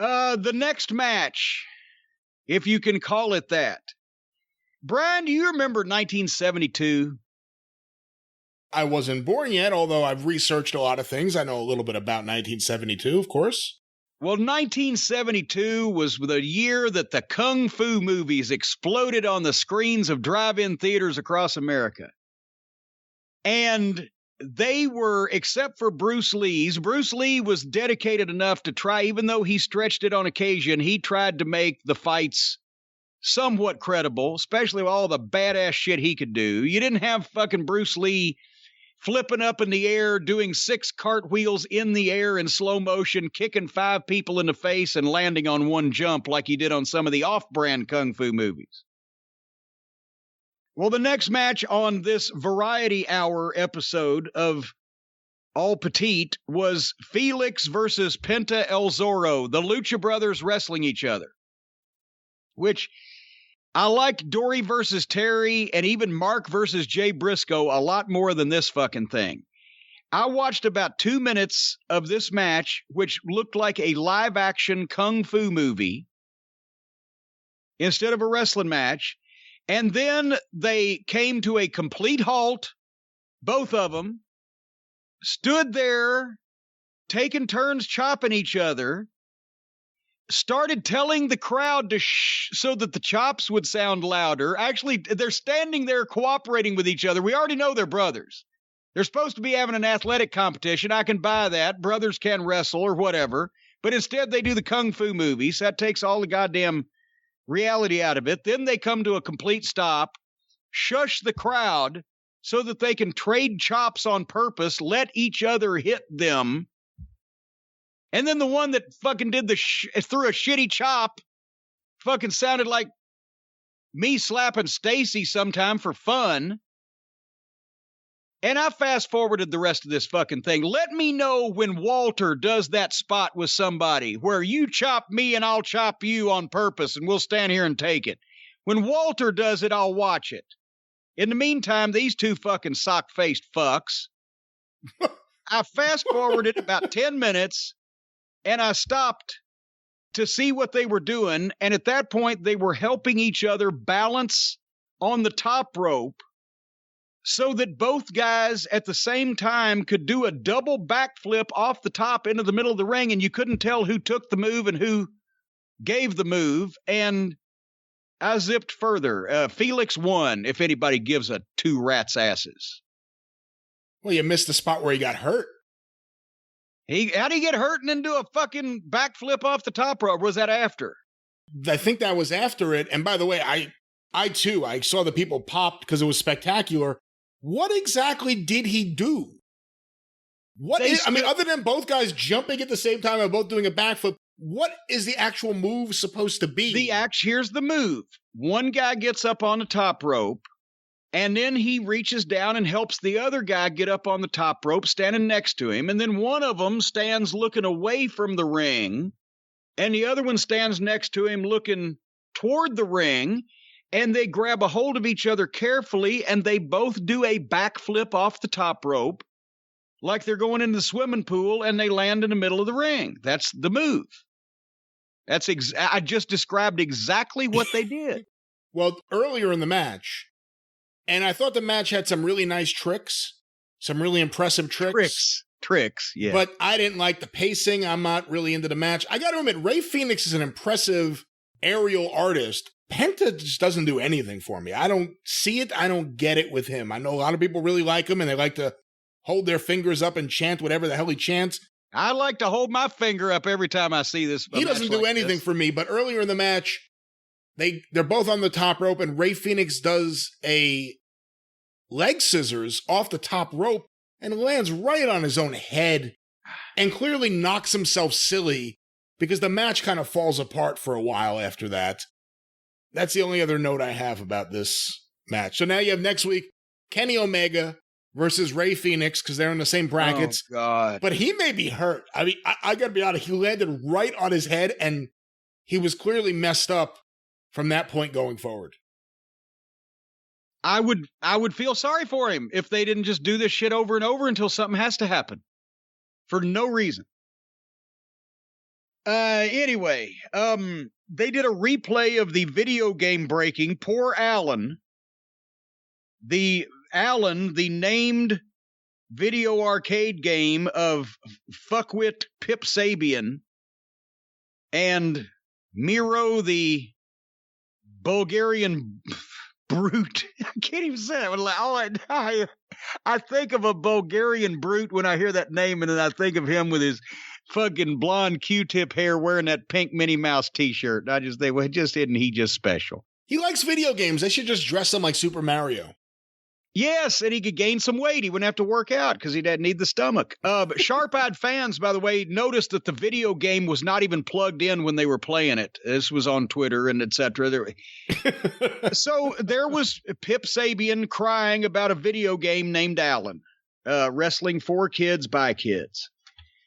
The next match, if you can call it that. Brian, do you remember 1972? I wasn't born yet, although I've researched a lot of things. I know a little bit about 1972, of course. Well, 1972 was the year that the Kung Fu movies exploded on the screens of drive-in theaters across America. And they were, except for Bruce Lee was dedicated enough to try, even though he stretched it on occasion, he tried to make the fights somewhat credible, especially with all the badass shit he could do. You didn't have fucking Bruce Lee flipping up in the air, doing 6 cartwheels in the air in slow motion, kicking 5 people in the face and landing on one jump like he did on some of the off-brand Kung Fu movies. Well, the next match on this Variety Hour episode of All Petite was Felix versus Penta El Zorro, the Lucha Brothers wrestling each other. Which I liked Dory versus Terry and even Mark versus Jay Briscoe a lot more than this fucking thing. I watched about 2 minutes of this match, which looked like a live-action Kung Fu movie instead of a wrestling match. And then they came to a complete halt. Both of them stood there, taking turns chopping each other, started telling the crowd to shh so that the chops would sound louder. Actually, they're standing there cooperating with each other. We already know they're brothers. They're supposed to be having an athletic competition. I can buy that. Brothers can wrestle or whatever. But instead, they do the Kung Fu movies. That takes all the goddamn reality out of it. Then they come to a complete stop, shush the crowd so that they can trade chops on purpose, let each other hit them. And then the one that fucking did threw a shitty chop fucking sounded like me slapping Stacy sometime for fun. And I fast forwarded the rest of this fucking thing. Let me know when Walter does that spot with somebody where you chop me and I'll chop you on purpose and we'll stand here and take it. When Walter does it, I'll watch it. In the meantime, these two fucking sock-faced fucks, I fast forwarded about 10 minutes and I stopped to see what they were doing. And at that point, they were helping each other balance on the top rope so that both guys at the same time could do a double backflip off the top into the middle of the ring, and you couldn't tell who took the move and who gave the move. And I zipped further. Felix won, if anybody gives a 2 rats' asses. Well, you missed the spot where he got hurt. How'd he get hurt and then do a fucking backflip off the top rope? Or was that after? I think that was after it. And by the way, I too saw the people popped because it was spectacular. What exactly did he do? Other than both guys jumping at the same time and both doing a backflip, what is the actual move supposed to be? Here's the move. One guy gets up on the top rope, and then he reaches down and helps the other guy get up on the top rope, standing next to him. And then one of them stands looking away from the ring, and the other one stands next to him looking toward the ring. And they grab a hold of each other carefully, and they both do a backflip off the top rope like they're going into the swimming pool, and they land in the middle of the ring. That's the move. I just described exactly what they did. Well, earlier in the match, and I thought the match had some really nice tricks, some really impressive tricks. Tricks, yeah. But I didn't like the pacing. I'm not really into the match. I got to admit, Ray Phoenix is an impressive aerial artist. Penta just doesn't do anything for me. I don't see it. I don't get it with him. I know a lot of people really like him, and they like to hold their fingers up and chant whatever the hell he chants. I like to hold my finger up every time I see this. He doesn't do anything for me, but earlier in the match, they're both on the top rope, and Ray Phoenix does a leg scissors off the top rope and lands right on his own head and clearly knocks himself silly because the match kind of falls apart for a while after that. That's the only other note I have about this match. So now you have next week, Kenny Omega versus Ray Phoenix, because they're in the same brackets. Oh, God. But he may be hurt. I mean, I got to be honest. He landed right on his head, and he was clearly messed up from that point going forward. I would feel sorry for him if they didn't just do this shit over and over until something has to happen. For no reason. Anyway, they did a replay of the video game breaking Poor Alan. The named video arcade game of fuckwit Pip Sabian and Miro the Bulgarian brute. I can't even say that. I think of a Bulgarian brute when I hear that name, and then I think of him with his fucking blonde Q-tip hair wearing that pink Minnie Mouse t-shirt. I just think, well, isn't he just special? He likes video games. They should just dress him like Super Mario. Yes, and he could gain some weight. He wouldn't have to work out because he didn't need the stomach. Sharp-eyed fans, by the way, noticed that the video game was not even plugged in when they were playing it. This was on Twitter and etc. So there was Pip Sabian crying about a video game named Alan, wrestling for kids by kids.